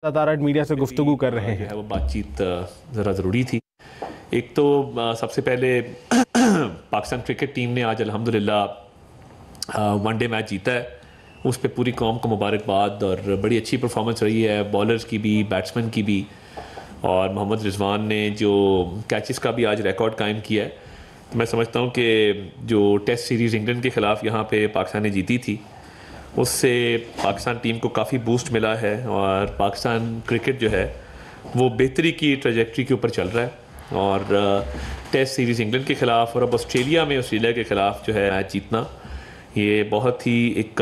लगातार मीडिया से गुफ्तगू कर रहे जो हैं। है वो बातचीत ज़रा ज़रूरी थी। एक तो सबसे पहले पाकिस्तान क्रिकेट टीम ने आज अल्हम्दुलिल्लाह वनडे मैच जीता है। उस पर पूरी कौम को मुबारकबाद और बड़ी अच्छी परफॉर्मेंस रही है, बॉलर्स की भी, बैट्समैन की भी। और मोहम्मद रिजवान ने जो कैचेस का भी आज रिकॉर्ड कायम किया है, तो मैं समझता हूँ कि जो टेस्ट सीरीज़ इंग्लैंड के ख़िलाफ़ यहाँ पे पाकिस्तान ने जीती थी, उससे पाकिस्तान टीम को काफ़ी बूस्ट मिला है और पाकिस्तान क्रिकेट जो है वो बेहतरी की ट्रेजेक्ट्री के ऊपर चल रहा है। और टेस्ट सीरीज़ इंग्लैंड के ख़िलाफ़ और अब ऑस्ट्रेलिया में ऑस्ट्रेलिया के ख़िलाफ़ जो है मैच जीतना, ये बहुत ही एक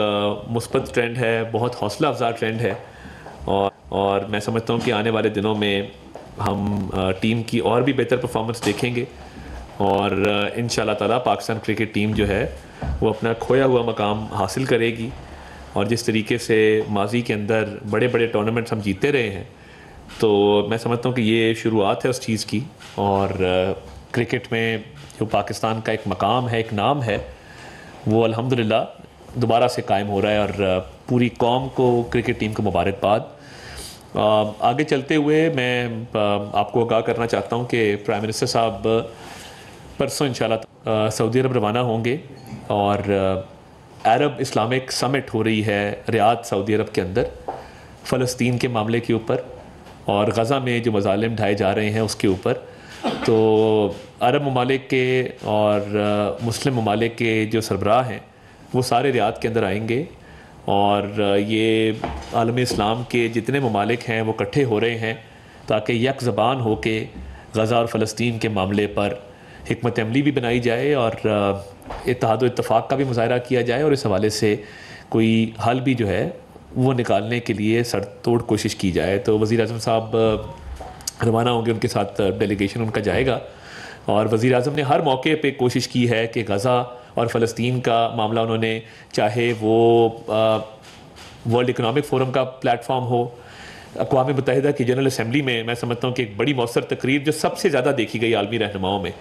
मुस्बत ट्रेंड है, बहुत हौसला अफजा ट्रेंड है। और मैं समझता हूँ कि आने वाले दिनों में हम टीम की और भी बेहतर परफॉर्मेंस देखेंगे और इंशाल्लाह ताला पाकिस्तान क्रिकेट टीम जो है वो अपना खोया हुआ मकाम हासिल करेगी। और जिस तरीके से माजी के अंदर बड़े बड़े टूर्नामेंट्स हम जीतते रहे हैं, तो मैं समझता हूँ कि ये शुरुआत है उस चीज़ की। और क्रिकेट में जो पाकिस्तान का एक मकाम है, एक नाम है, वो अल्हम्दुलिल्लाह दोबारा से कायम हो रहा है। और पूरी कौम को, क्रिकेट टीम को मुबारकबाद। आगे चलते हुए मैं आपको आगाह करना चाहता हूँ कि प्राइम मिनिस्टर साहब परसों इंशाल्लाह सऊदी अरब रवाना होंगे और अरब इस्लामिक समिट हो रही है रियाद सऊदी अरब के अंदर, फ़लस्तीन के मामले के ऊपर और गज़ा में जो मज़ालिम ढाए जा रहे हैं उसके ऊपर। तो अरब ममालिक के और मुस्लिम ममालिक के जो सरबराह हैं वो सारे रियाद के अंदर आएंगे और ये आलम इस्लाम के जितने ममालिक हैं वो इकट्ठे हो रहे हैं ताकि यक ज़बान हो के गज़ा और फ़लस्तीन के मामले पर हिकमत अमली भी बनाई जाए और इत्तेहाद व इत्तफ़ाक़ का भी मुज़ाहरा किया जाए और इस हवाले से कोई हल भी जो है वो निकालने के लिए सर तोड़ कोशिश की जाए। तो वज़ीर आज़म साहब रवाना होंगे, उनके साथ डेलीगेशन उनका जाएगा। और वज़ीर आज़म ने हर मौके पे कोशिश की है कि गज़ा और फ़लस्तीन का मामला, उन्होंने चाहे वो वर्ल्ड इकनॉमिक फ़ोरम का प्लेटफॉर्म हो, अक़वाम मुत्तहिदा की जनरल असम्बली में, मैं समझता हूँ कि एक बड़ी मौसर तकरीर जो सबसे ज़्यादा देखी गई आलमी रहनुमाओं में,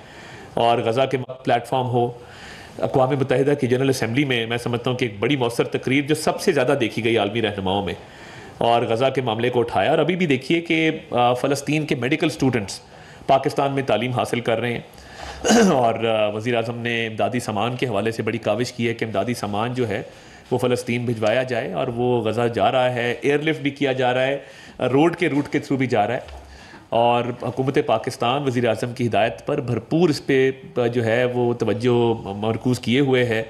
और गज़ा के प्लेटफॉर्म हो, अक़वाम मुत्तहिदा की जनरल असम्बली में, मैं समझता हूँ कि एक बड़ी मौसर तकरीर जो सबसे ज़्यादा देखी गई आलमी रहनुमाओं में, और गज़ा के मामले को उठाया। और अभी भी देखिए कि फ़लस्तीन के मेडिकल स्टूडेंट्स पाकिस्तान में तालीम हासिल कर रहे हैं और वज़ीर आज़म ने इमदादी सामान के हवाले से बड़ी काविश की है कि इमदादी सामान जो है वो फ़लस्तीन भिजवाया जाए, और वो गज़ा जा रहा है, एयरलिफ्ट भी किया जा रहा है, रोड के रूट के थ्रू भी जा रहा है। और हुकूमत पाकिस्तान वज़ीर आज़म की हिदायत पर भरपूर इस पर जो है वो तवज्जो मरकूज़ किए हुए है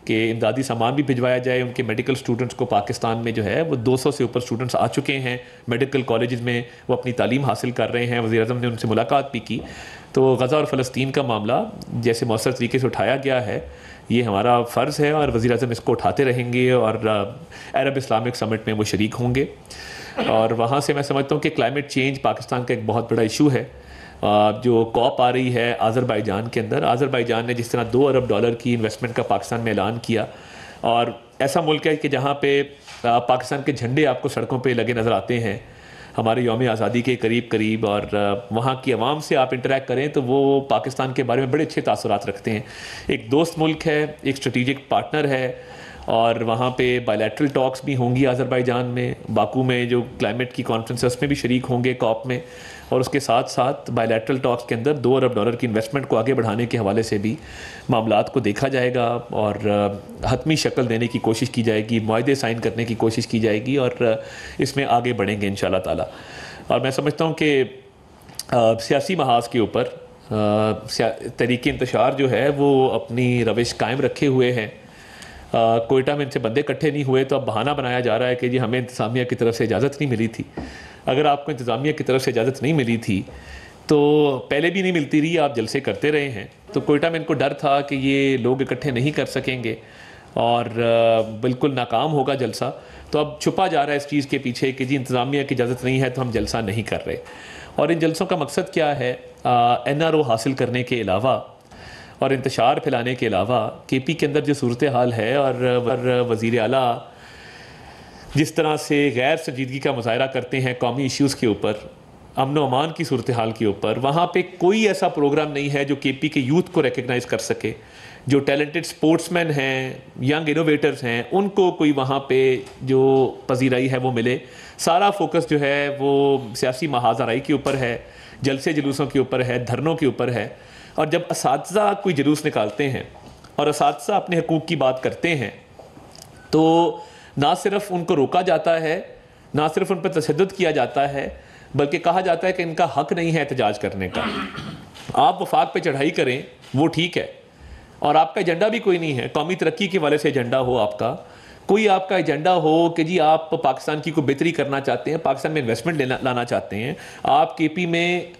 कि इमदादी सामान भी भिजवाया जाए। उनके मेडिकल स्टूडेंट्स को पाकिस्तान में जो है वो 200 से ऊपर स्टूडेंट्स आ चुके हैं मेडिकल कॉलेजेस में, वो अपनी तालीम हासिल कर रहे हैं। वज़ीर आज़म ने उनसे मुलाकात भी की। तो गज़ा और फ़लस्तीन का मामला जैसे मौसर तरीके से उठाया गया है, ये हमारा फ़र्ज़ है और वज़ीर आज़म इसको उठाते रहेंगे और अरब इस्लामिक समिट में वो शरीक होंगे। और वहाँ से मैं समझता हूँ कि क्लाइमेट चेंज पाकिस्तान का एक बहुत बड़ा इशू है। जो कॉप आ रही है आज़रबाईजान के अंदर, आज़रबाईजान ने जिस तरह $2 अरब की इन्वेस्टमेंट का पाकिस्तान में ऐलान किया, और ऐसा मुल्क है कि जहाँ पे पाकिस्तान के झंडे आपको सड़कों पे लगे नज़र आते हैं हमारे यौम आज़ादी के करीब करीब, और वहाँ की आवाम से आप इंटरेक्ट करें तो वो पाकिस्तान के बारे में बड़े अच्छे तासुरात रखते हैं। एक दोस्त मुल्क है, एक स्ट्रेटिजिक पार्टनर है, और वहाँ पे बायलैटरल टॉक्स भी होंगी आज़रबाईजान में। बाकू में जो क्लाइमेट की कॉन्फ्रेंस है उसमें भी शरीक होंगे कॉप में, और उसके साथ साथ बायलैटरल टॉक्स के अंदर $2 अरब की इन्वेस्टमेंट को आगे बढ़ाने के हवाले से भी मामलात को देखा जाएगा और हतमी शक्ल देने की कोशिश की जाएगी, मुआहदे साइन करने की कोशिश की जाएगी और इसमें आगे बढ़ेंगे इंशाल्लाह ताला। और मैं समझता हूँ कि सियासी महाज के ऊपर तहरीक इंतशार जो है वो अपनी रविश कायम रखे हुए हैं। कोयटा में इनसे बंदे इकट्ठे नहीं हुए तो अब बहाना बनाया जा रहा है कि जी हमें इंतज़ामिया की तरफ से इजाज़त नहीं मिली थी। अगर आपको इंतज़ामिया की तरफ से इजाज़त नहीं मिली थी तो पहले भी नहीं मिलती रही, आप जलसे करते रहे हैं। तो कोयटा में इनको डर था कि ये लोग इकट्ठे नहीं कर सकेंगे और बिल्कुल नाकाम होगा जलसा। तो अब छुपा जा रहा है इस चीज़ के पीछे कि जी इंतज़ामिया की इजाज़त नहीं है तो हम जलसा नहीं कर रहे। और इन जलसों का मकसद क्या है? NRO हासिल करने के अलावा और इंतशार फैलाने के अलावा KP के अंदर जो सूरत हाल है और वज़ीर आला जिस तरह से गैर संजीदगी का मुज़ाहरा करते हैं कौमी इश्यूज़ के ऊपर, अमन व अमान की सूरत हाल के ऊपर, वहाँ पे कोई ऐसा प्रोग्राम नहीं है जो KP के यूथ को रिकग्नाइज़ कर सके। जो टैलेंटेड स्पोर्ट्समैन हैं, यंग इनोवेटर्स हैं, उनको कोई वहाँ पे जो पजीराई है वो मिले। सारा फोकस जो है वो सियासी महाजराई के ऊपर है, जलसे जुलूसों के ऊपर है, धरनों के ऊपर है। और जब असातिज़ा कोई जुलूस निकालते हैं और असातिज़ा अपने हकूक़ की बात करते हैं तो ना सिर्फ उनको रोका जाता है, ना सिर्फ उन पर तशद्दुद किया जाता है, बल्कि कहा जाता है कि इनका हक नहीं है एहतजाज करने का। आप वफाक पे चढ़ाई करें वो ठीक है, और आपका एजेंडा भी कोई नहीं है, कौमी तरक्की के वाले से एजेंडा हो आपका, कोई आपका एजेंडा हो कि जी आप पाकिस्तान की कोई बेहतरी करना चाहते हैं, पाकिस्तान में इन्वेस्टमेंट लाना चाहते हैं, आप केपी में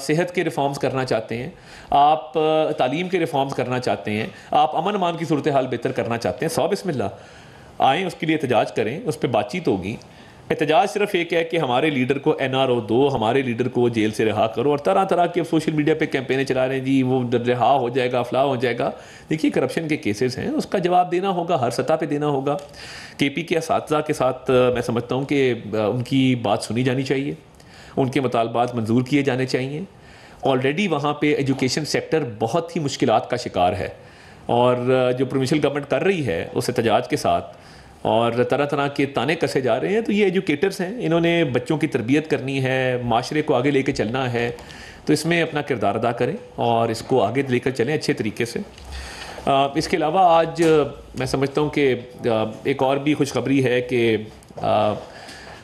सेहत के रिफॉर्म्स करना चाहते हैं, आप तालीम के रिफॉर्म्स करना चाहते हैं, आप अमन अमान की सूरत हाल बेहतर करना चाहते हैं, सौ बिस्मिल्लाह आएँ, उसके लिए एहतजाज करें, उस पर बातचीत होगी। एहतजाज सिर्फ एक है कि हमारे लीडर को NRO दो, हमारे लीडर को जेल से रिहा करो, और तरह तरह के सोशल मीडिया पे कैंपेनें चला रहे हैं जी वो रिहा हो जाएगा, फलाह हो जाएगा। देखिए करप्शन के केसेस हैं, उसका जवाब देना होगा, हर सतह पे देना होगा। केपी के असातिज़ा के साथ मैं समझता हूँ कि उनकी बात सुनी जानी चाहिए, उनके मुतालबात मंजूर किए जाने चाहिए। ऑलरेडी वहाँ पर एजुकेशन सेक्टर बहुत ही मुश्किलात का शिकार है, और जो प्रोविंशियल गवर्नमेंट कर रही है उस एहतजाज के साथ, और तरह तरह के ताने कसे जा रहे हैं, तो ये एजुकेटर्स हैं, इन्होंने बच्चों की तरबियत करनी है, माशरे को आगे लेके चलना है, तो इसमें अपना किरदार अदा करें और इसको आगे लेकर चलें अच्छे तरीके से। इसके अलावा आज मैं समझता हूँ कि एक और भी खुशखबरी है कि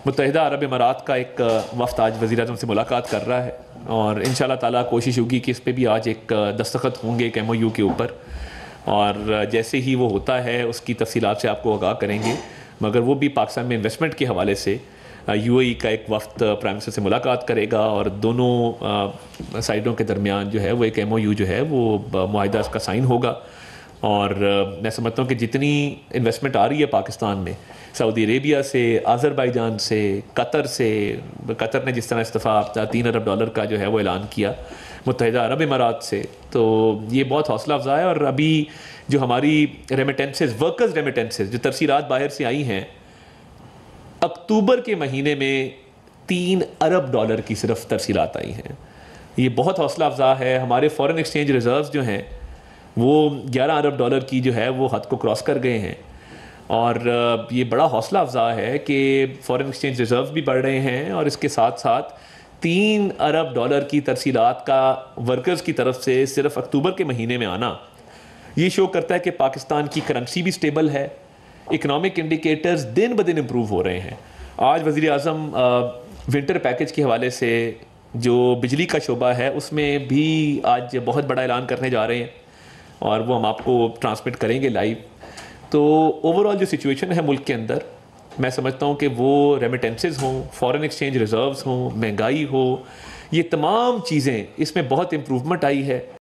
मुत्तहिदा अरब इमारात का एक वफ़द आज वज़ीर-ए-आज़म से मुलाकात कर रहा है, और इंशाअल्लाह ताला कोशिश होगी कि इस पर भी आज एक दस्तखत होंगे एक MOU के ऊपर, और जैसे ही वो होता है उसकी तफसीलात से आपको आगाह करेंगे। मगर वो भी पाकिस्तान में इन्वेस्टमेंट के हवाले से UAE का एक वफ़द प्राइम मिनिस्टर से मुलाकात करेगा, और दोनों साइडों के दरमियान जो है वो एक MOU जो है वो मुआहिदा का साइन होगा। और मैं समझता हूँ कि जितनी इन्वेस्टमेंट आ रही है पाकिस्तान में, सऊदी अरेबिया से, अज़रबैजान से, कतर से, कतर ने जिस तरह इस दफ़ा $3 अरब का जो है वो ऐलान किया, मुत्तहिदा अरब इमारात से, तो ये बहुत हौसला अफजा है। और अभी जो हमारी रेमिटेंसेस, वर्कर्स रेमिटेंसेस जो तरसीलात बाहर से आई हैं, अक्टूबर के महीने में $3 अरब की सिर्फ तरसीलात आई हैं। ये बहुत हौसला अफजा है। हमारे फॉरेन एक्सचेंज रिजर्व्स जो हैं वो $11 अरब की जो है वो हद को क्रॉस कर गए हैं, और ये बड़ा हौसला अफजा है कि फॉरेन एक्सचेंज रिजर्व्स भी बढ़ रहे हैं, और इसके साथ साथ $3 अरब की तरसीलात का वर्कर्स की तरफ से सिर्फ अक्टूबर के महीने में आना, ये शो करता है कि पाकिस्तान की करेंसी भी स्टेबल है, इकनॉमिक इंडिकेटर्स दिन ब दिन इम्प्रूव हो रहे हैं। आज वज़ीर-ए-आज़म विंटर पैकेज के हवाले से जो बिजली का शोबा है उसमें भी आज बहुत बड़ा ऐलान करने जा रहे हैं, और वो हम आपको ट्रांसमिट करेंगे लाइव। तो ओवरऑल जो सिचुएशन है मुल्क के अंदर, मैं समझता हूँ कि वो रेमिटेंसेस हों, फॉरेन एक्सचेंज रिजर्व्स हों, महंगाई हो, ये तमाम चीज़ें, इसमें बहुत इम्प्रूवमेंट आई है।